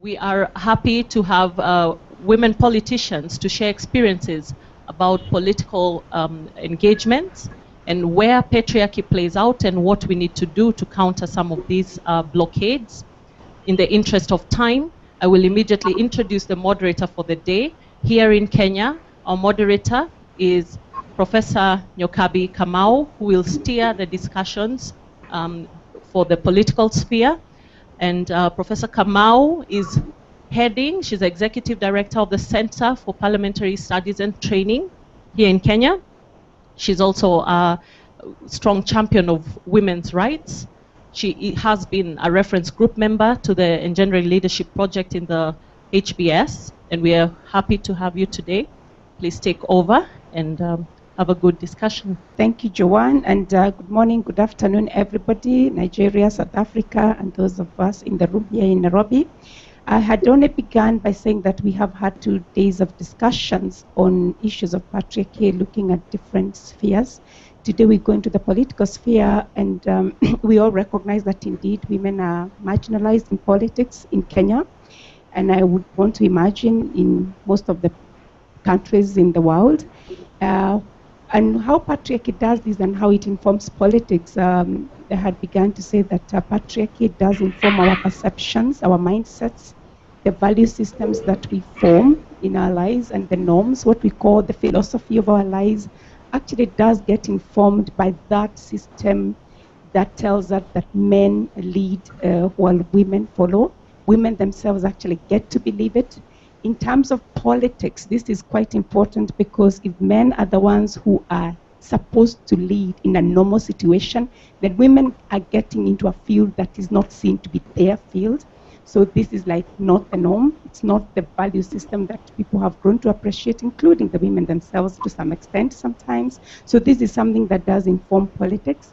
We are happy to have women politicians to share experiences about political engagement and where patriarchy plays out and what we need to do to counter some of these blockades. In the interest of time, I will immediately introduce the moderator for the day. Here in Kenya, our moderator is Professor Nyokabi Kamau, who will steer the discussions for the political sphere. And Professor Kamau is she's Executive Director of the Center for Parliamentary Studies and Training here in Kenya. She's also a strong champion of women's rights. She has been a reference group member to the Engendering Leadership Project in the HBS, and we are happy to have you today. Please take over and have a good discussion. Thank you, Joanne, and good morning, good afternoon, everybody, Nigeria, South Africa, and those of us in the room here in Nairobi. I had only begun by saying that we have had 2 days of discussions on issues of patriarchy, looking at different spheres. Today we go into the political sphere, and we all recognize that indeed women are marginalized in politics in Kenya, and I would want to imagine in most of the countries in the world. And how patriarchy does this and how it informs politics. I had begun to say that patriarchy does inform our perceptions, our mindsets, the value systems that we form in our lives, and the norms, what we call the philosophy of our lives, actually does get informed by that system that tells us that men lead while women follow. Women themselves actually get to believe it. In terms of politics, this is quite important, because if men are the ones who are supposed to lead in a normal situation, then women are getting into a field that is not seen to be their field. So this is like not the norm. It's not the value system that people have grown to appreciate, including the women themselves to some extent sometimes. So this is something that does inform politics.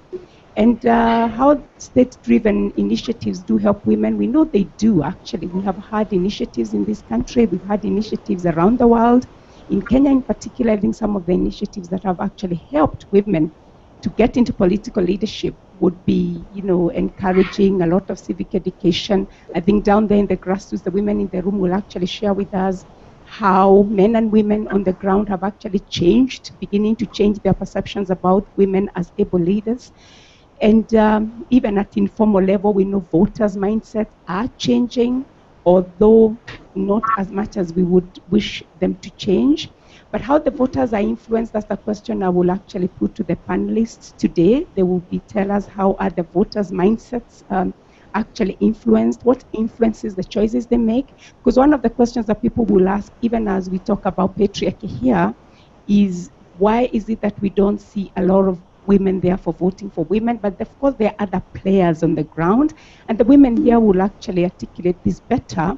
And how state-driven initiatives do help women, we know they do, actually. We have had initiatives in this country. We've had initiatives around the world. In Kenya in particular, I think some of the initiatives that have actually helped women to get into political leadership would be, encouraging a lot of civic education. I think down there in the grassroots, the women in the room will actually share with us how men and women on the ground have actually changed, beginning to change their perceptions about women as able leaders. And even at informal level, we know voters' mindsets are changing, although not as much as we would wish them to change. But how the voters are influenced, that's the question I will actually put to the panelists today. They will tell us how are the voters' mindsets actually influenced, what influences the choices they make. Because one of the questions that people will ask, even as we talk about patriarchy here, is why is it that we don't see a lot of women there for voting for women? But of course there are other players on the ground, and the women here will actually articulate this better,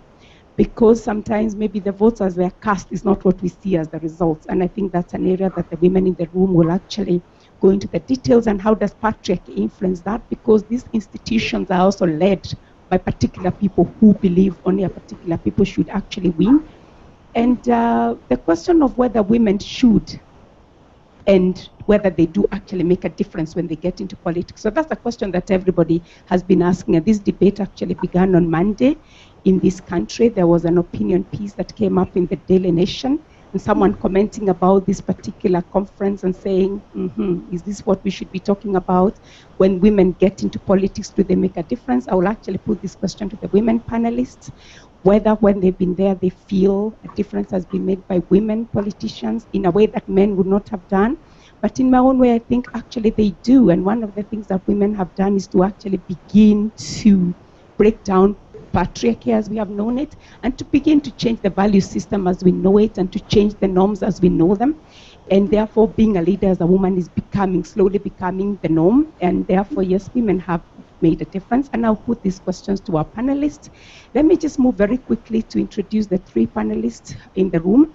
because sometimes maybe the votes as they're cast is not what we see as the results. And I think that's an area that the women in the room will actually go into the details, and how does patriarchy influence that, because these institutions are also led by particular people who believe only a particular people should actually win. And the question of whether women should and whether they do actually make a difference when they get into politics. So that's a question that everybody has been asking. And this debate actually began on Monday in this country. There was an opinion piece that came up in the Daily Nation, and someone commenting about this particular conference and saying, is this what we should be talking about? When women get into politics, do they make a difference? I will actually put this question to the women panelists, whether when they've been there, they feel a difference has been made by women politicians in a way that men would not have done. But in my own way, I think actually they do. And one of the things that women have done is to actually begin to break down patriarchy as we have known it, and to begin to change the value system as we know it, and to change the norms as we know them. And therefore, being a leader as a woman is slowly becoming the norm. And therefore, yes, women have made a difference. And I'll put these questions to our panelists. Let me just move very quickly to introduce the 3 panelists in the room.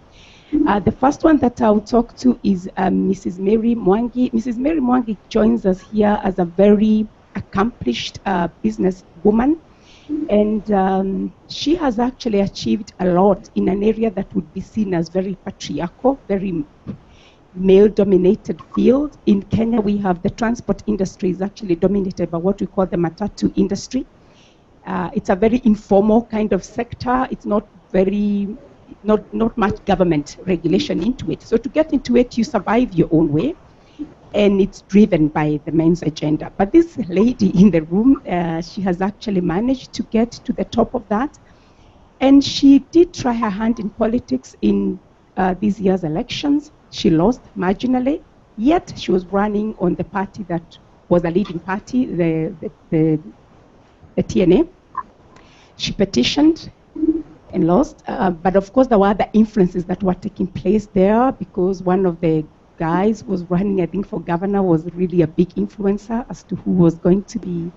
The first one that I'll talk to is Mrs. Mary Mwangi. Mrs. Mary Mwangi joins us here as a very accomplished business woman. And she has actually achieved a lot in an area that would be seen as very patriarchal, very male-dominated field. In Kenya, we have the transport industry is actually dominated by what we call the matatu industry. It's a very informal kind of sector. It's not much government regulation into it. So to get into it, you survive your own way, and it's driven by the men's agenda. But this lady in the room, she has actually managed to get to the top of that. And she did try her hand in politics in this year's elections. She lost marginally, yet she was running on the party that was a leading party, the TNA. She petitioned and lost, but of course there were other influences that were taking place there, because one of the guys was running, I think, for governor, was really a big influencer as to who was going to be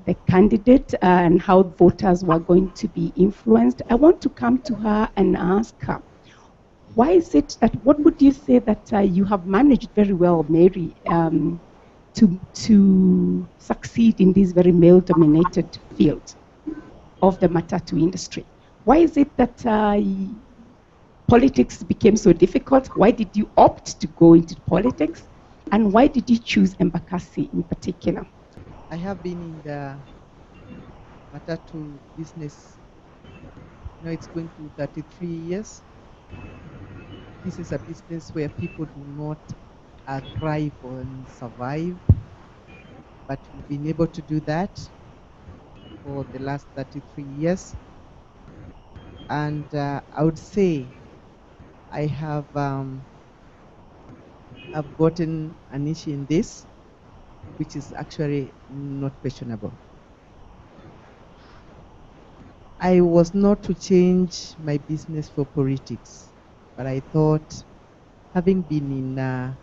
the candidate and how voters were going to be influenced. I want to come to her and ask her, why is it that, what would you say that you have managed very well, Mary, to succeed in this very male-dominated field of the matatu industry? Why is it that politics became so difficult? Why did you opt to go into politics? And why did you choose Embakasi in particular? I have been in the matatu business, it's going to 33 years. This is a business where people do not thrive and survive, but we've been able to do that for the last 33 years. And I would say I've gotten an issue in this, which is actually not questionable. I was not to change my business for politics, but I thought, having been in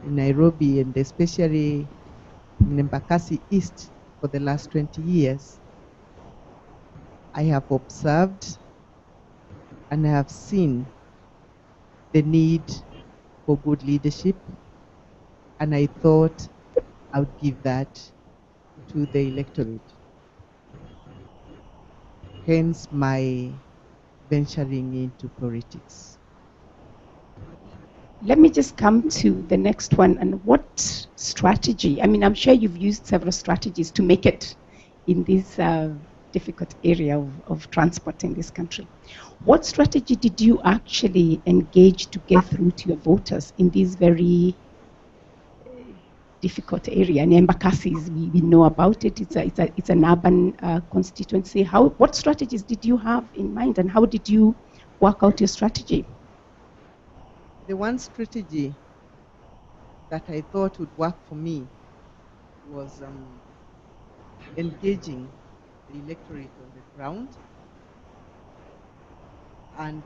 Nairobi and especially in Embakasi East for the last 20 years, I have observed and I have seen the need for good leadership, and I thought I would give that to the electorate. Hence my venturing into politics. Let me just come to the next one. And what strategy? I mean, I'm sure you've used several strategies to make it in this difficult area of transport in this country. What strategy did you actually engage to get through to your voters in this very difficult area? And Embakasi, we know about it. It's an urban constituency. What strategies did you have in mind, and how did you work out your strategy? The one strategy that I thought would work for me was engaging the electorate on the ground, and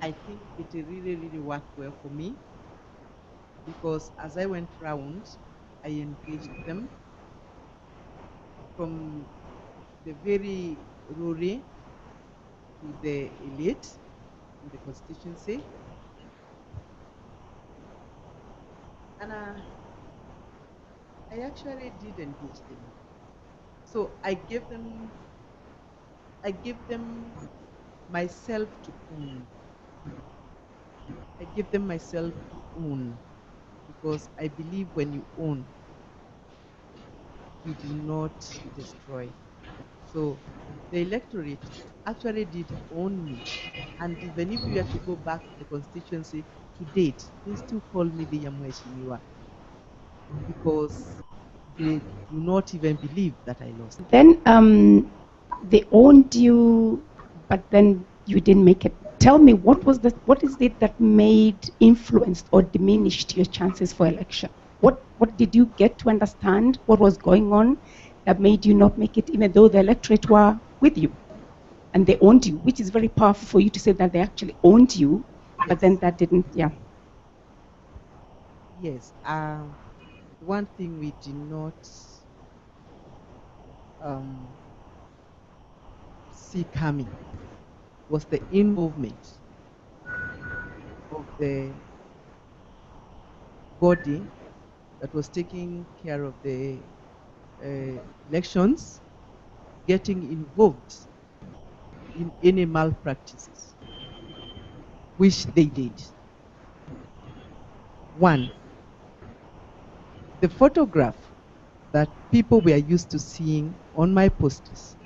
I think it really, really worked well for me, because as I went round, I engaged them from the very rural to the elite in the constituency. And I actually did engage them. So I gave them myself to own. I give them myself to own, because I believe when you own, you do not destroy. So the electorate actually did own me. And even if we were to go back to the constituency to date, they still call me the Yamweshimiwa, because they do not even believe that I lost. Then they owned you, but then you didn't make it. Tell me, what is it that made, influenced, or diminished your chances for election? What did you get to understand what was going on that made you not make it, even though the electorate were with you and they owned you, which is very powerful for you to say that they actually owned you, but then that didn't, yeah. Yes. One thing we did not see coming was the involvement of the body that was taking care of the elections getting involved in any malpractices, which they did. One, the photograph that people were used to seeing on my posters.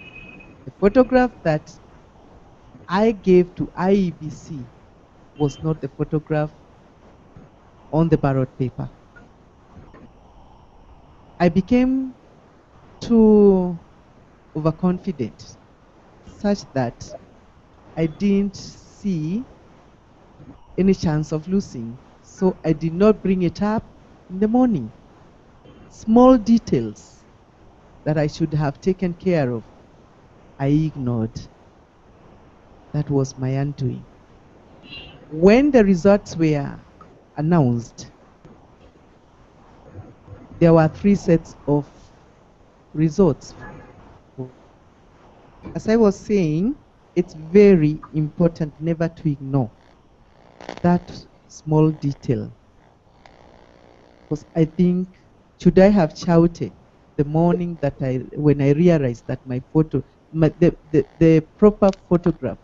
The photograph that I gave to IEBC was not the photograph on the ballot paper. I became too overconfident, such that I didn't see any chance of losing. So I did not bring it up in the morning. Small details that I should have taken care of, I ignored. That was my undoing. When the results were announced, there were 3 sets of results. As I was saying, it's very important never to ignore that small detail. Because I think, should I have shouted the morning that when I realized that my photo, the proper photograph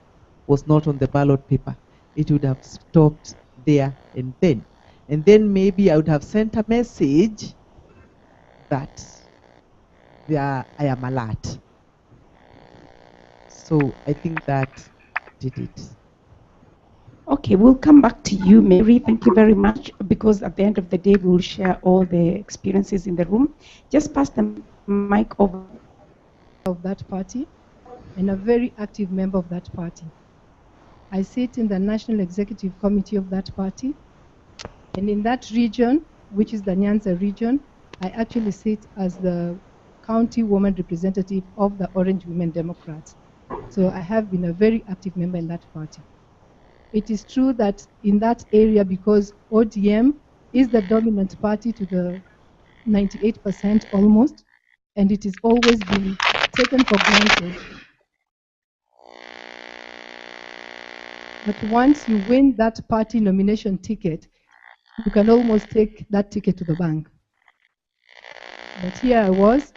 was not on the ballot paper, it would have stopped there and then. And then maybe I would have sent a message that I am alert. So I think that did it. Okay, we'll come back to you, Mary. Thank you very much, because at the end of the day, we'll share all the experiences in the room. Just pass the mic over. Of that party and a very active member of that party. I sit in the National Executive Committee of that party, and in that region, which is the Nyanza region, I actually sit as the county woman representative of the Orange Women Democrats. So I have been a very active member in that party. It is true that in that area, because ODM is the dominant party to the 98% almost, and it is always been taken for granted. But once you win that party nomination ticket, you can almost take that ticket to the bank. But here I was,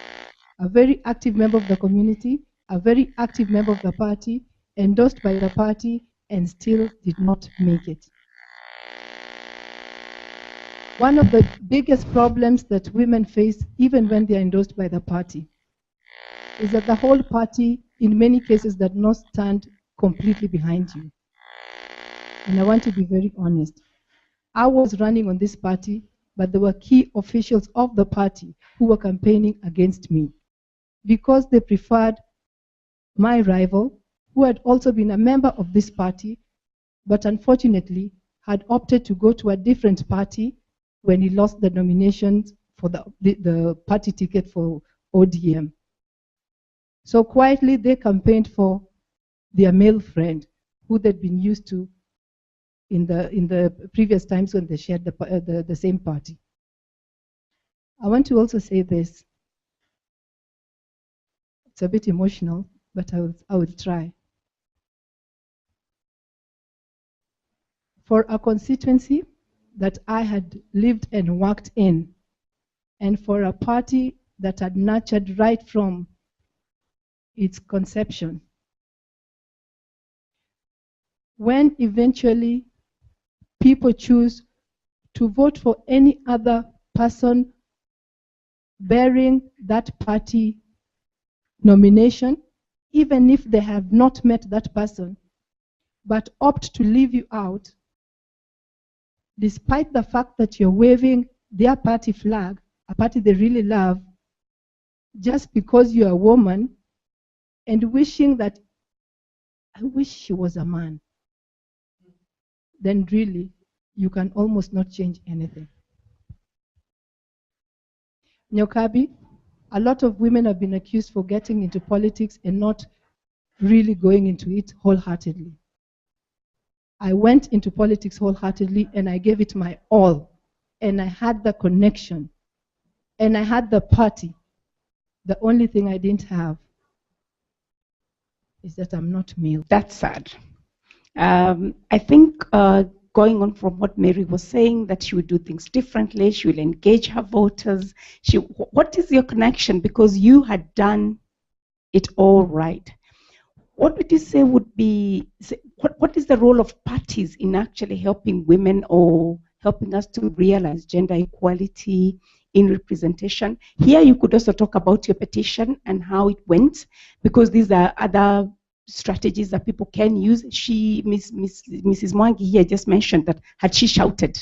a very active member of the community, a very active member of the party, endorsed by the party, and still did not make it. One of the biggest problems that women face, even when they are endorsed by the party, is that the whole party, in many cases, does not stand completely behind you. And I want to be very honest. I was running on this party, but there were key officials of the party who were campaigning against me because they preferred my rival, who had also been a member of this party, but unfortunately had opted to go to a different party when he lost the nominations for the party ticket for ODM. So quietly they campaigned for their male friend, who they'd been used to in the previous times when they shared the same party. I want to also say this. It's a bit emotional, but I will try. For a constituency that I had lived and worked in, and for a party that had nurtured right from its conception, when eventually people choose to vote for any other person bearing that party nomination, even if they have not met that person, but opt to leave you out, despite the fact that you're waving their party flag, a party they really love, just because you're a woman, and wishing that, I wish she was a man, then really, you can almost not change anything. Nyokabi, a lot of women have been accused for getting into politics and not really going into it wholeheartedly. I went into politics wholeheartedly and I gave it my all. And I had the connection. And I had the party. The only thing I didn't have is that I'm not male. That's sad. I think going on from what Mary was saying, that she would do things differently, she will engage her voters. What is your connection? Because you had done it all right. What would you say would be, what is the role of parties in actually helping women or helping us to realize gender equality in representation. Here you could also talk about your petition and how it went, because these are other strategies that people can use. Mrs. Mwangi here just mentioned that had she shouted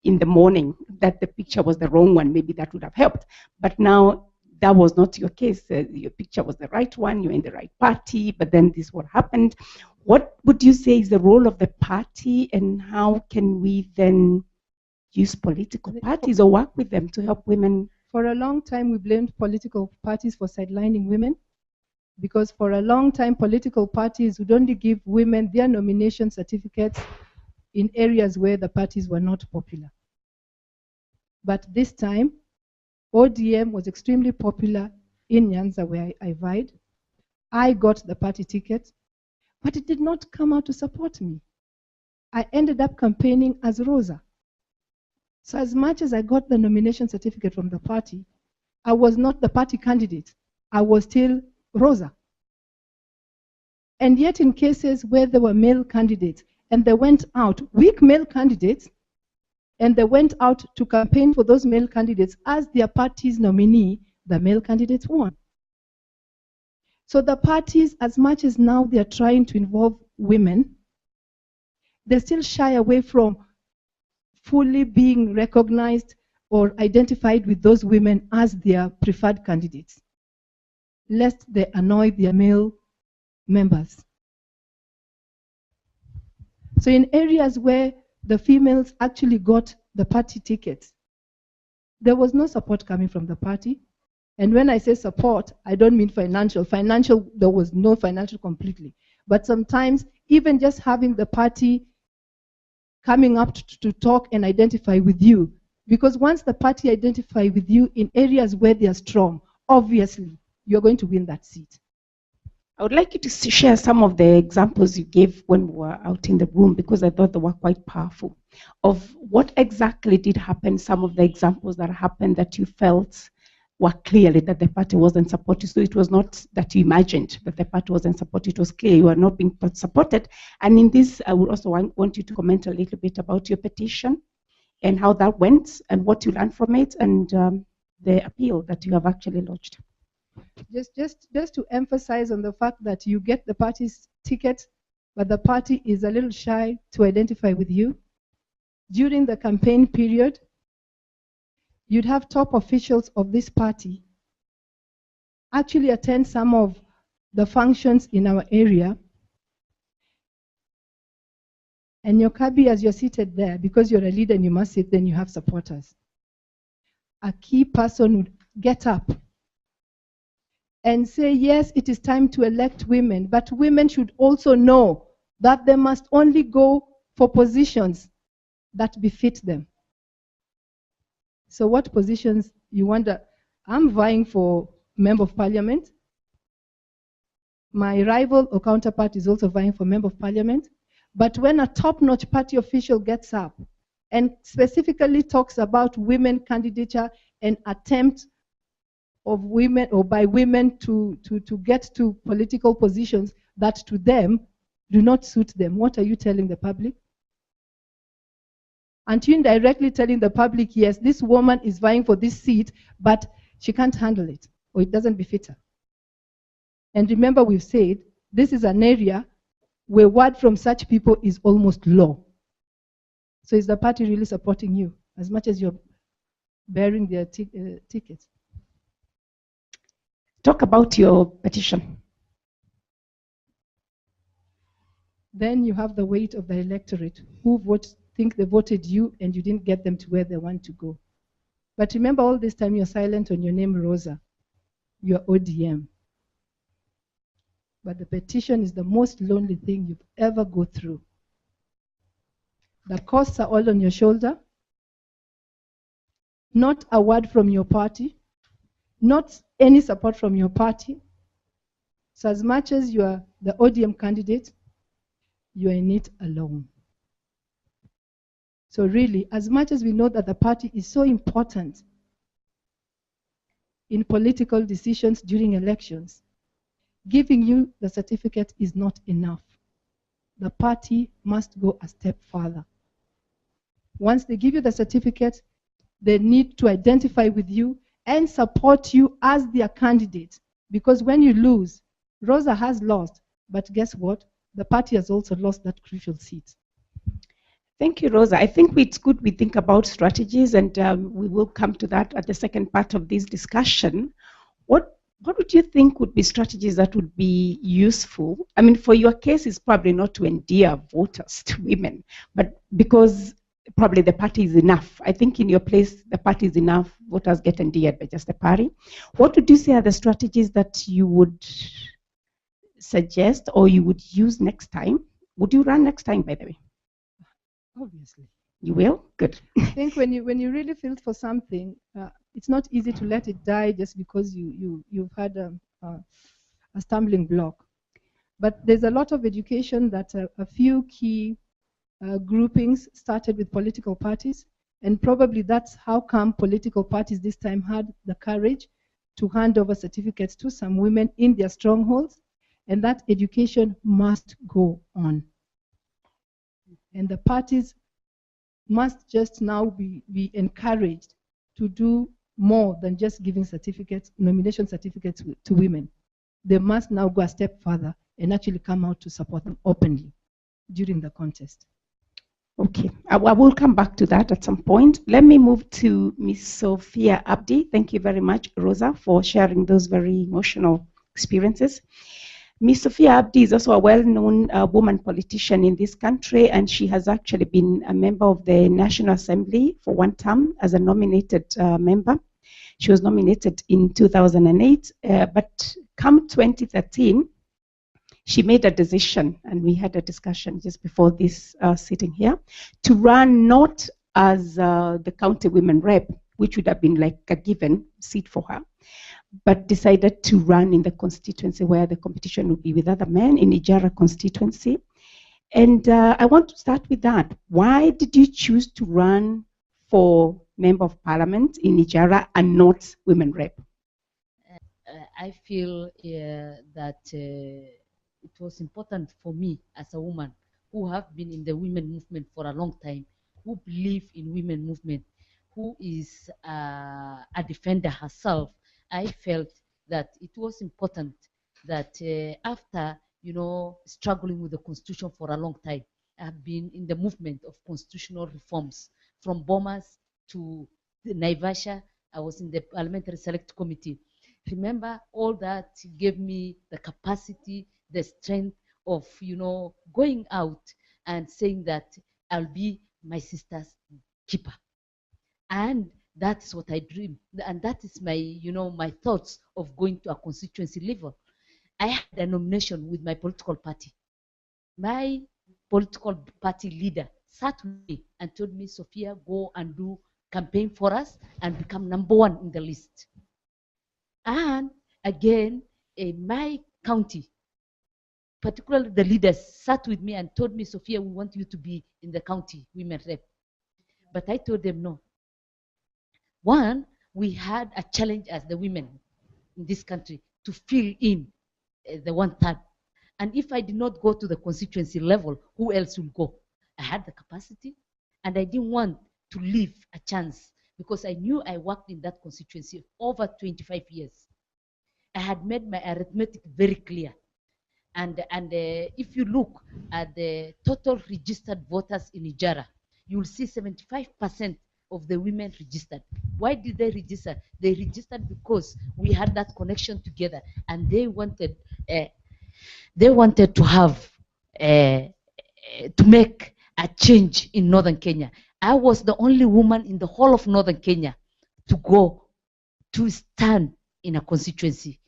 in the morning that the picture was the wrong one, maybe that would have helped. But now that was not your case. Your picture was the right one, you're in the right party, but then this what happened. What would you say is the role of the party, and how can we then use political parties or work with them to help women? For a long time, we blamed political parties for sidelining women, because for a long time, political parties would only give women their nomination certificates in areas where the parties were not popular. But this time, ODM was extremely popular in Nyanza, where I vied. I got the party ticket, but it did not come out to support me. I ended up campaigning as Rosa. So as much as I got the nomination certificate from the party, I was not the party candidate. I was still Rosa. And yet in cases where there were male candidates, and they went out, weak male candidates, and they went out to campaign for those male candidates as their party's nominee, the male candidates won. So the parties, as much as now they are trying to involve women, they still shy away from fully being recognized or identified with those women as their preferred candidates, lest they annoy their male members. So in areas where the females actually got the party tickets, there was no support coming from the party. And when I say support, I don't mean financial. Financial, there was no financial completely. But sometimes even just having the party coming up to talk and identify with you. Because once the party identify with you in areas where they are strong, obviously, you're going to win that seat. I would like you to share some of the examples you gave when we were out in the room, because I thought they were quite powerful, of what exactly did happen, some of the examples that happened that you felt were clearly that the party wasn't supported. So it was not that you imagined that the party wasn't supported. It was clear you were not being supported. And in this, I would also want you to comment a little bit about your petition and how that went and what you learned from it, and the appeal that you have actually lodged. Just to emphasize on the fact that you get the party's ticket, but the party is a little shy to identify with you. During the campaign period, you'd have top officials of this party actually attend some of the functions in our area. And your Kabi, as you're seated there, because you're a leader and you must sit, then you have supporters. A key person would get up and say, yes, it is time to elect women, but women should also know that they must only go for positions that befit them. So what positions you wonder? I'm vying for Member of Parliament. My rival or counterpart is also vying for Member of Parliament. But when a top-notch party official gets up and specifically talks about women candidature and attempt of women or by women to get to political positions that to them do not suit them, what are you telling the public? Aren't you indirectly telling the public, yes, this woman is vying for this seat, but she can't handle it, or it doesn't befit her? And remember, we've said this is an area where word from such people is almost law. So is the party really supporting you as much as you're bearing their tickets? Talk about your petition. Then you have the weight of the electorate who think they voted you and you didn't get them to where they want to go. But remember, all this time you're silent on your name, Rosa. You're ODM. But the petition is the most lonely thing you've ever go through. The costs are all on your shoulder. Not a word from your party. Not any support from your party. So as much as you are the ODM candidate, you are in it alone. So really, as much as we know that the party is so important in political decisions during elections, giving you the certificate is not enough. The party must go a step further. Once they give you the certificate, They need to identify with you and support you as their candidate. Because when you lose, Rosa has lost, but guess what? The party has also lost that crucial seat. Thank you, Rosa. I think it's good we think about strategies, and we will come to that at the second part of this discussion. What would you think would be strategies that would be useful? I mean, for your case, it's probably not to endear voters to women, but because probably the party is enough. I think in your place, the party is enough. Voters get endeared by just the party. What would you say are the strategies that you would suggest or you would use next time? Would you run next time, by the way? Obviously. You will? Good. I think when you really feel for something, it's not easy to let it die just because you've had a stumbling block. But there's a lot of education that a few key groupings started with political parties, and probably that's how come political parties this time had the courage to hand over certificates to some women in their strongholds, and that education must go on. And the parties must just now be encouraged to do more than just giving certificates, nomination certificates to women. They must now go a step further and actually come out to support them openly during the contest. Okay, I will come back to that at some point. Let me move to Ms. Sophia Abdi. Thank you very much, Rosa, for sharing those very emotional experiences. Ms. Sophia Abdi is also a well-known woman politician in this country, and she has actually been a member of the National Assembly for one term as a nominated member. She was nominated in 2008, but come 2013, she made a decision, and we had a discussion just before this sitting here, to run not as the county women rep, which would have been like a given seat for her, but decided to run in the constituency where the competition would be with other men in Ijara constituency. And I want to start with that. Why did you choose to run for Member of Parliament in Ijara and not women rep? I feel that it was important for me as a woman who have been in the women movement for a long time, who believe in women movement, who is a defender herself. I felt that it was important that after, struggling with the constitution for a long time, I have been in the movement of constitutional reforms from Bomas to Naivasha. I was in the Parliamentary Select Committee. Remember, all that gave me the capacity, the strength of, going out and saying that I'll be my sister's keeper. And that's what I dream, and that is my, my thoughts of going to a constituency level. I had a nomination with my political party. My political party leader sat with me and told me, Sophia, go and do campaign for us and become #1 in the list. And again, in my county, particularly the leaders sat with me and told me, Sophia, we want you to be in the county women rep. But I told them no. One, we had a challenge as the women in this country to fill in the 1/3. And if I did not go to the constituency level, who else will go? I had the capacity, and I didn't want to leave a chance because I knew I worked in that constituency over 25 years. I had made my arithmetic very clear. And if you look at the total registered voters in Ijara, you will see 75% of the women registered. Why did they register? They registered because we had that connection together, and they wanted to have to make a change in northern Kenya. I was the only woman in the whole of northern Kenya to go to stand in a constituency.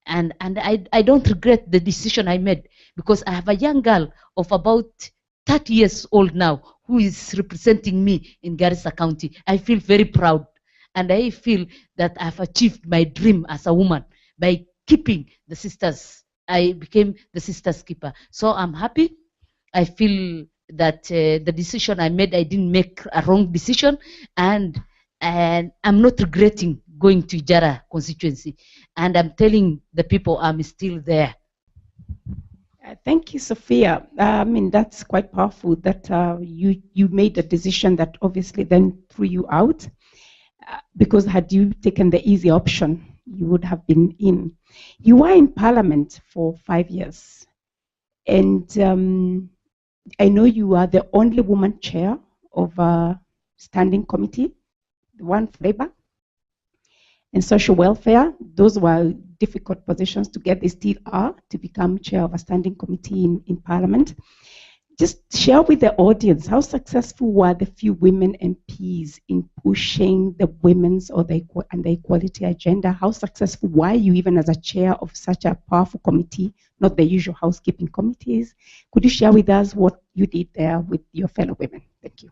And I don't regret the decision I made, because I have a young girl of about 30 years old now who is representing me in Garissa County. I feel very proud, and I feel that I've achieved my dream as a woman by keeping the sisters. I became the sisters keeper. So I'm happy. I feel that the decision I made, I didn't make a wrong decision, and I'm not regretting going to Ijara constituency. And I'm telling the people I'm still there. Thank you, Sophia. I mean, that's quite powerful that you made a decision that obviously then threw you out. because had you taken the easy option, you would have been in. You were in Parliament for 5 years, and I know you are the only woman chair of a standing committee, the one for Labour and social welfare. Those were difficult positions to get. They still are, to become chair of a standing committee in Parliament. Just share with the audience, how successful were the few women MPs in pushing the women's and the equality agenda? How successful were you even as a chair of such a powerful committee, not the usual housekeeping committees? Could you share with us what you did there with your fellow women? Thank you.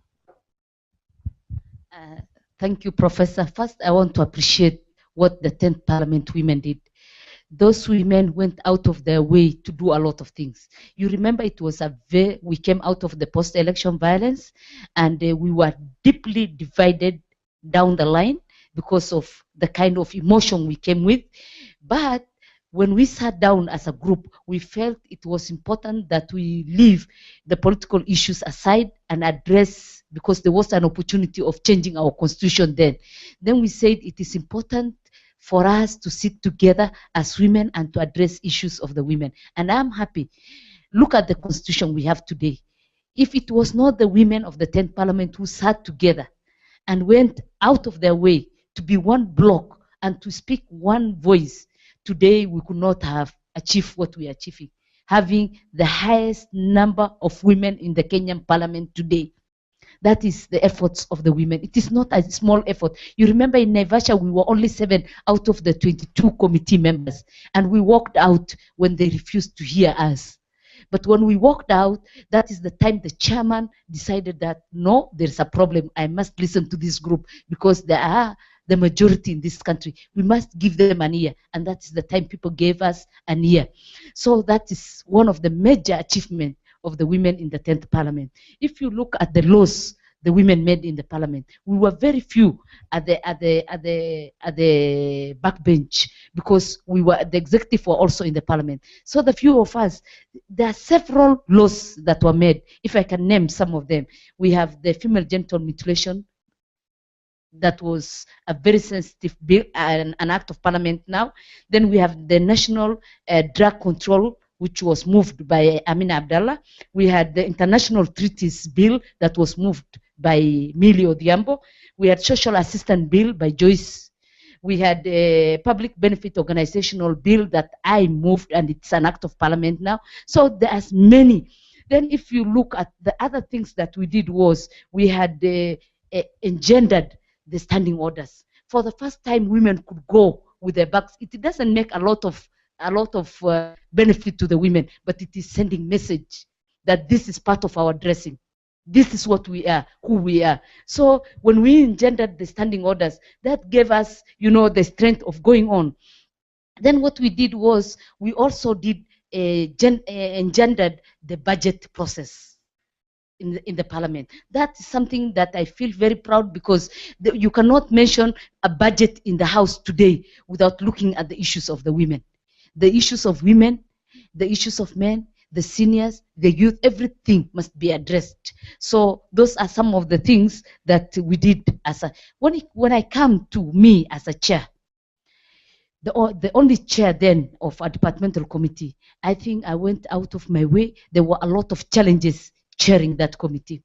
Thank you, Professor. First, I want to appreciate what the 10th Parliament women did. Those women went out of their way to do a lot of things. You remember it was we came out of the post-election violence, and we were deeply divided down the line because of the kind of emotion we came with. But when we sat down as a group, we felt it was important that we leave the political issues aside and address, because there was an opportunity of changing our constitution then. Then we said it is important for us to sit together as women and to address issues of the women. And I'm happy. Look at the constitution we have today. If it was not the women of the 10th Parliament who sat together and went out of their way to be one block and to speak one voice, today we could not have achieved what we are achieving, having the highest number of women in the Kenyan Parliament today. That is the efforts of the women. It is not a small effort. You remember in Naivasha, we were only 7 out of the 22 committee members, and we walked out when they refused to hear us. But when we walked out, that is the time the chairman decided that, no, there's a problem. I must listen to this group because they are the majority in this country. We must give them an ear. And that is the time people gave us an ear. So that is one of the major achievements of the women in the 10th Parliament. If you look at the laws the women made in the Parliament, we were very few at the backbench, because the executive were also in the Parliament. So the few of us, there are several laws that were made. If I can name some of them, we have the female genital mutilation. That was a very sensitive bill, an act of Parliament now. Then we have the National Drug Control, which was moved by Amina Abdallah. We had the International Treaties Bill that was moved by Millie Odhiambo. We had Social Assistance Bill by Joyce. We had a Public Benefit Organizational Bill that I moved, and it's an act of Parliament now. So there's many. Then if you look at the other things that we did, was we had engendered the standing orders. For the first time, women could go with their bags. It doesn't make a lot of benefit to the women, but it is sending message that this is part of our dressing. This is what we are, who we are. So when we engendered the standing orders, that gave us, the strength of going on. Then what we did was, we also did engendered the budget process in the Parliament. That is something that I feel very proud, because you cannot mention a budget in the House today without looking at the issues of the women. The issues of women, the issues of men, the seniors, the youth, everything must be addressed. So those are some of the things that we did when I come to me as a chair, the only chair then of a departmental committee, I think I went out of my way. There were a lot of challenges chairing that committee,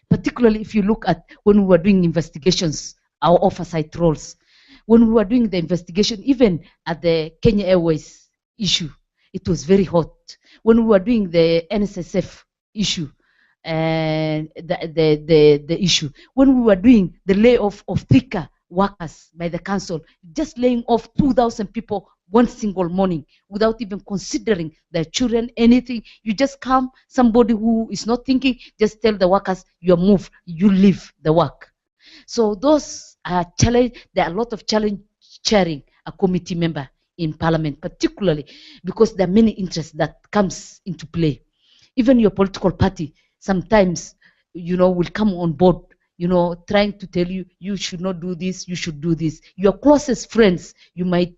particularly if you look at when we were doing investigations, our oversight roles. When we were doing the investigation, even at the Kenya Airways issue, it was very hot. When we were doing the NSSF issue, and the issue, when we were doing the layoff of Thika workers by the council, just laying off 2,000 people one single morning without even considering their children, anything. You just come, somebody who is not thinking, just tell the workers, you're moved, you leave the work. So those are challenge. There are a lot of challenge chairing a committee member in Parliament, particularly because there are many interests that comes into play. Even your political party sometimes, will come on board, trying to tell you, you should not do this, you should do this. Your closest friends, you might,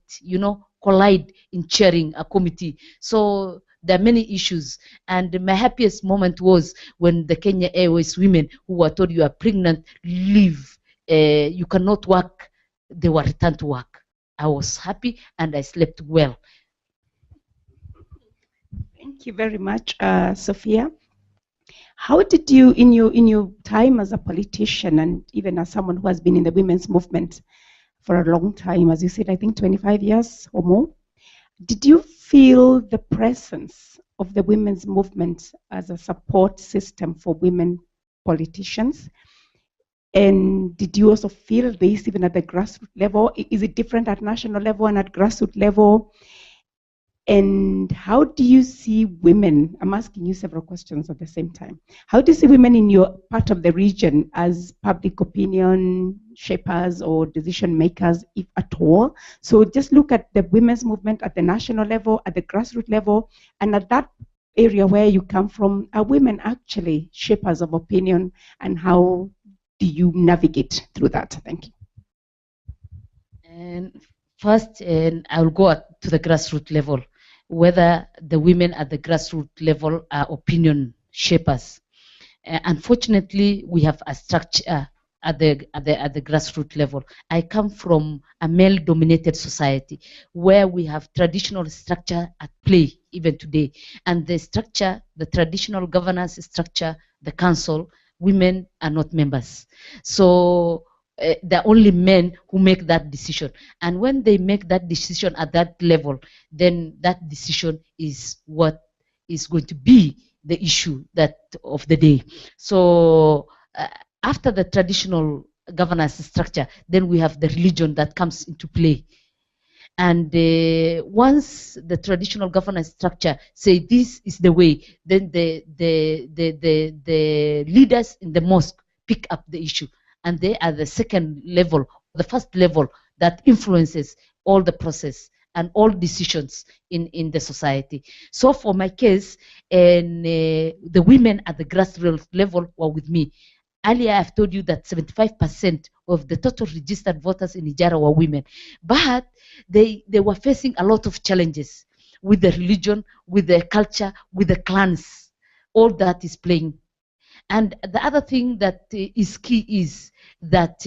collide in chairing a committee. So there are many issues. And my happiest moment was when the Kenya Airways women who were told, you are pregnant, leave. You cannot work they were returned to work. I was happy and I slept well. Thank you very much, Sophia. How did you, in your time as a politician and even as someone who has been in the women's movement for a long time, as you said, I think 25 years or more, did you feel the presence of the women's movement as a support system for women politicians? And did you also feel this even at the grassroots level? Is it different at national level and at grassroots level? And how do you see women? I'm asking you several questions at the same time. How do you see women in your part of the region as public opinion shapers or decision makers, if at all? So just look at the women's movement at the national level, at the grassroots level, and at that area where you come from, are women actually shapers of opinion, and how do you navigate through that? Thank you. And first, I'll go to the grassroots level, whether the women at the grassroots level are opinion shapers. Unfortunately, we have a structure at the grassroots level. I come from a male-dominated society where we have traditional structure at play even today, and the structure, the traditional governance structure, the council, women are not members. So they're only men who make that decision, and when they make that decision at that level, then that decision is what is going to be the issue that of the day. So after the traditional governance structure, then we have the religion that comes into play. And once the traditional governance structure say this is the way, then the leaders in the mosque pick up the issue, and they are the second level, the first level that influences all the process and all decisions in the society. So for my case, and the women at the grassroots level were with me. Earlier, I've told you that 75% of the total registered voters in Ijara were women, but they were facing a lot of challenges with the religion, with the culture, with the clans. All that is playing. And the other thing that is key is that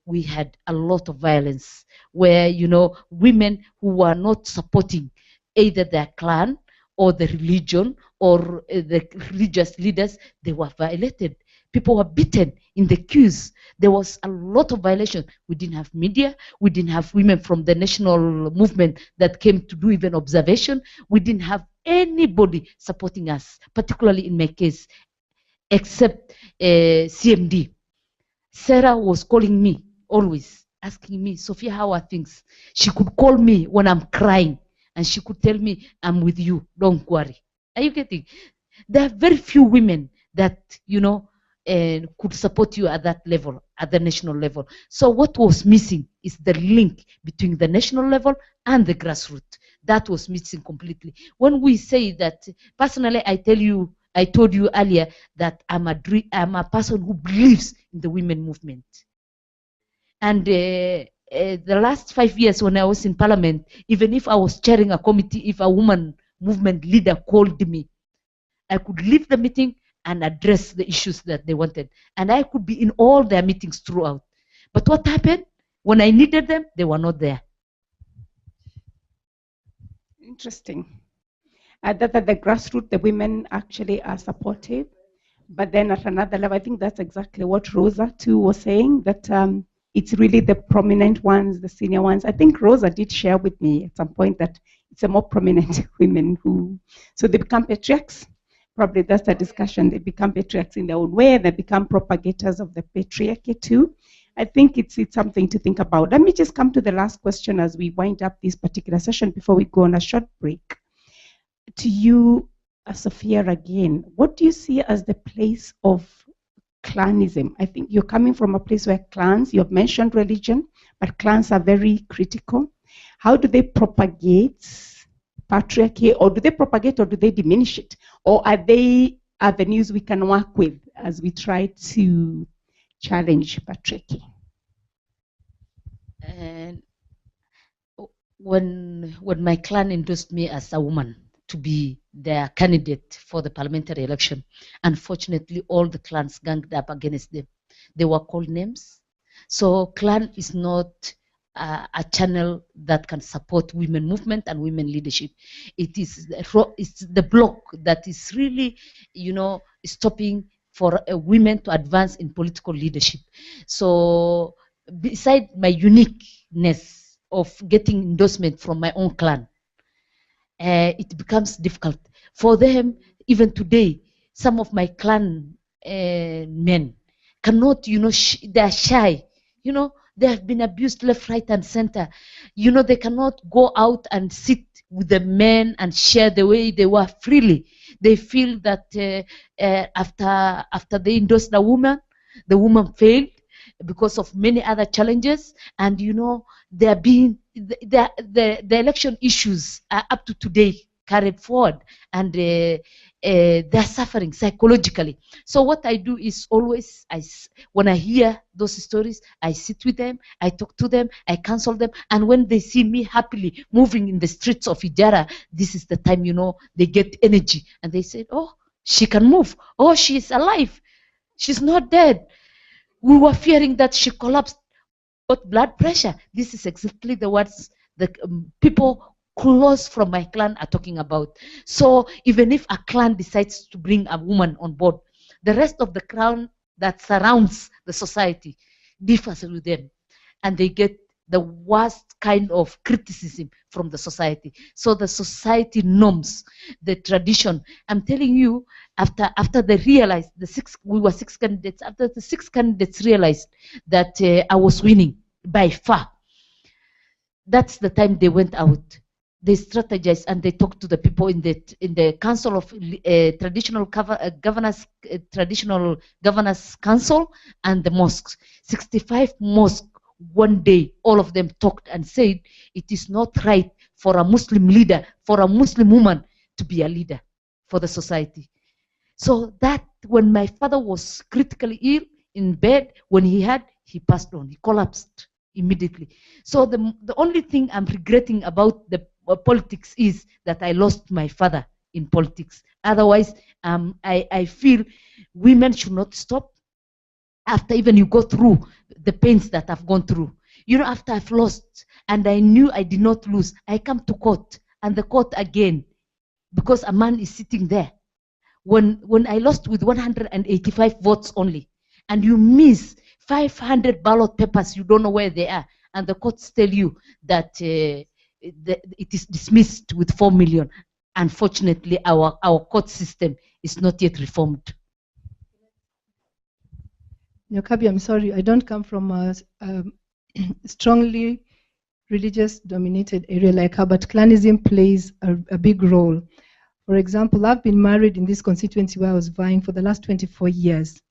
we had a lot of violence where, you know, women who were not supporting either their clan or the religion or the religious leaders, they were violated. People were beaten in the queues. There was a lot of violation. We didn't have media. We didn't have women from the national movement that came to do even observation. We didn't have anybody supporting us, particularly in my case, except CMD. Sarah was calling me always, asking me, Sophia, how are things? She could call me when I'm crying, and she could tell me, I'm with you, don't worry. Are you getting? There are very few women that, you know, could support you at that level, at the national level. So what was missing is the link between the national level and the grassroots. That was missing completely. When we say that, personally, I told you earlier that I'm a person who believes in the women movement. And the last 5 years when I was in parliament, even if I was chairing a committee, if a woman movement leader called me, I could leave the meeting and address the issues that they wanted. And I could be in all their meetings throughout. But what happened? When I needed them, they were not there. Interesting. That at the grassroots, the women actually are supportive. But then at another level, I think that's exactly what Rosa too was saying, that it's really the prominent ones, the senior ones. I think Rosa did share with me at some point that it's a more prominent women who, so they become patriarchs. Probably that's a discussion. They become patriarchs in their own way. They become propagators of the patriarchy too. I think it's something to think about. Let me just come to the last question as we wind up this particular session before we go on a short break. To you, Sophia, again, what do you see as the place of clanism? I think you're coming from a place where clans, you've mentioned religion, but clans are very critical. How do they propagate patriarchy, or do they propagate or do they diminish it? Or are they avenues we can work with as we try to challenge patriarchy? And when my clan endorsed me as a woman to be their candidate for the parliamentary election, unfortunately, all the clans ganged up against them. They were called names. So clan is not a channel that can support women movement and women leadership. It's the block that is really, stopping for women to advance in political leadership. So beside my uniqueness of getting endorsement from my own clan, it becomes difficult for them. Even today, some of my clan men cannot, they are shy. They have been abused left, right, and center. They cannot go out and sit with the men and share the way they were freely. They feel that after they endorsed the woman failed because of many other challenges, and they are being the election issues are up to today carried forward, and they're suffering psychologically. So what I do is always, when I hear those stories, I sit with them, I talk to them, I counsel them, and when they see me happily moving in the streets of Ijara, this is the time, they get energy, and they say, oh, she can move, oh, she's alive, she's not dead. We were fearing that she collapsed, got blood pressure. This is exactly the words the people close from my clan are talking about. So even if a clan decides to bring a woman on board, the rest of the clan that surrounds the society differs with them, and they get the worst kind of criticism from the society. So the society norms, the tradition. I'm telling you, after they realized, we were 6 candidates, after the 6 candidates realized that I was winning by far, that's the time they went out. They strategized and they talked to the people in the Council of Traditional Governors, Traditional Governors Council, and the mosques. 65 mosques. One day, all of them talked and said, it is not right for a Muslim leader, for a Muslim woman to be a leader for the society. So that when my father was critically ill in bed, when he passed on, he collapsed immediately. So the only thing I'm regretting about the politics is that I lost my father in politics. Otherwise, I feel women should not stop after even you go through the pains that I've gone through. After I've lost and I knew I did not lose, I come to court, and the court again, because a man is sitting there. When I lost with 185 votes only, and you miss 500 ballot papers, you don't know where they are, and the courts tell you that it is dismissed with 4 million. Unfortunately, our court system is not yet reformed. Nyokabi, I'm sorry, I don't come from a strongly religious dominated area like her, but clanism plays a big role. For example, I've been married in this constituency where I was vying for the last 24 years.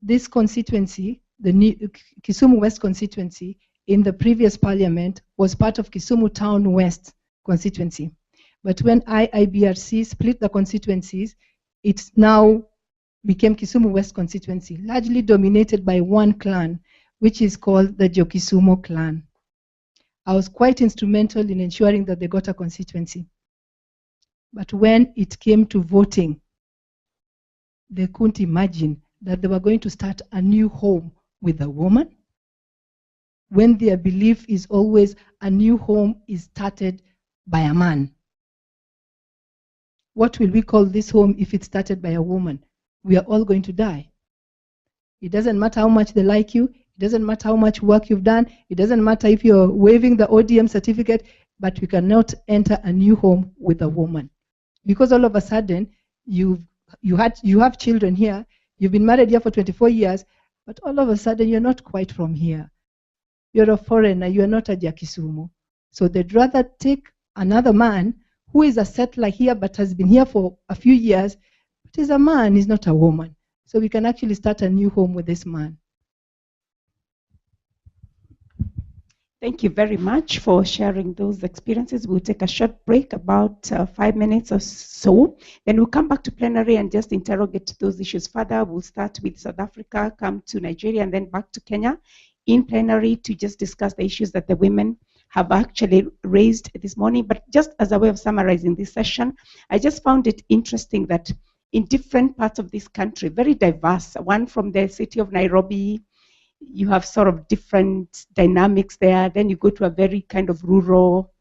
This constituency, the Kisumu West constituency, in the previous parliament was part of Kisumu Town West constituency. But when IBRC split the constituencies, it's now became Kisumu West constituency, largely dominated by one clan, which is called the Jokisumo clan. I was quite instrumental in ensuring that they got a constituency. But when it came to voting, they couldn't imagine that they were going to start a new home with a woman, when their belief is always a new home is started by a man. What will we call this home if it's started by a woman? We are all going to die. It doesn't matter how much they like you. It doesn't matter how much work you've done. It doesn't matter if you're waiving the ODM certificate, but we cannot enter a new home with a woman. Because all of a sudden, you have children here, you've been married here for 24 years, but all of a sudden you're not quite from here. You're a foreigner, you're not a Jakisumu. So they'd rather take another man who is a settler here but has been here for a few years, but is a man, he's not a woman. So we can actually start a new home with this man. Thank you very much for sharing those experiences. We'll take a short break, about 5 minutes or so. Then we'll come back to plenary and just interrogate those issues further. We'll start with South Africa, come to Nigeria, and then back to Kenya in plenary to just discuss the issues that the women have actually raised this morning. But just as a way of summarizing this session, I just found it interesting that in different parts of this country, very diverse, one from the city of Nairobi, you have sort of different dynamics there. Then you go to a very kind of rural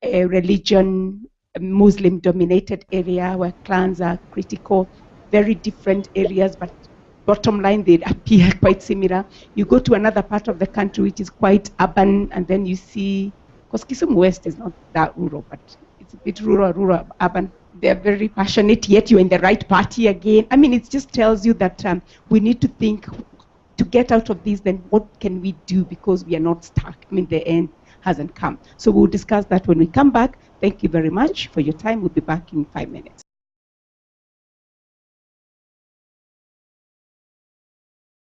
religion, Muslim dominated area where clans are critical, very different areas, but bottom line, they appear quite similar. You go to another part of the country which is quite urban, and then you see, because Kisumu West is not that rural, but it's a bit rural, urban. They're very passionate, yet you're in the right party again. I mean, it just tells you that we need to think, to get out of this, then what can we do, because we are not stuck. I mean, the end hasn't come. So we'll discuss that when we come back. Thank you very much for your time. We'll be back in 5 minutes.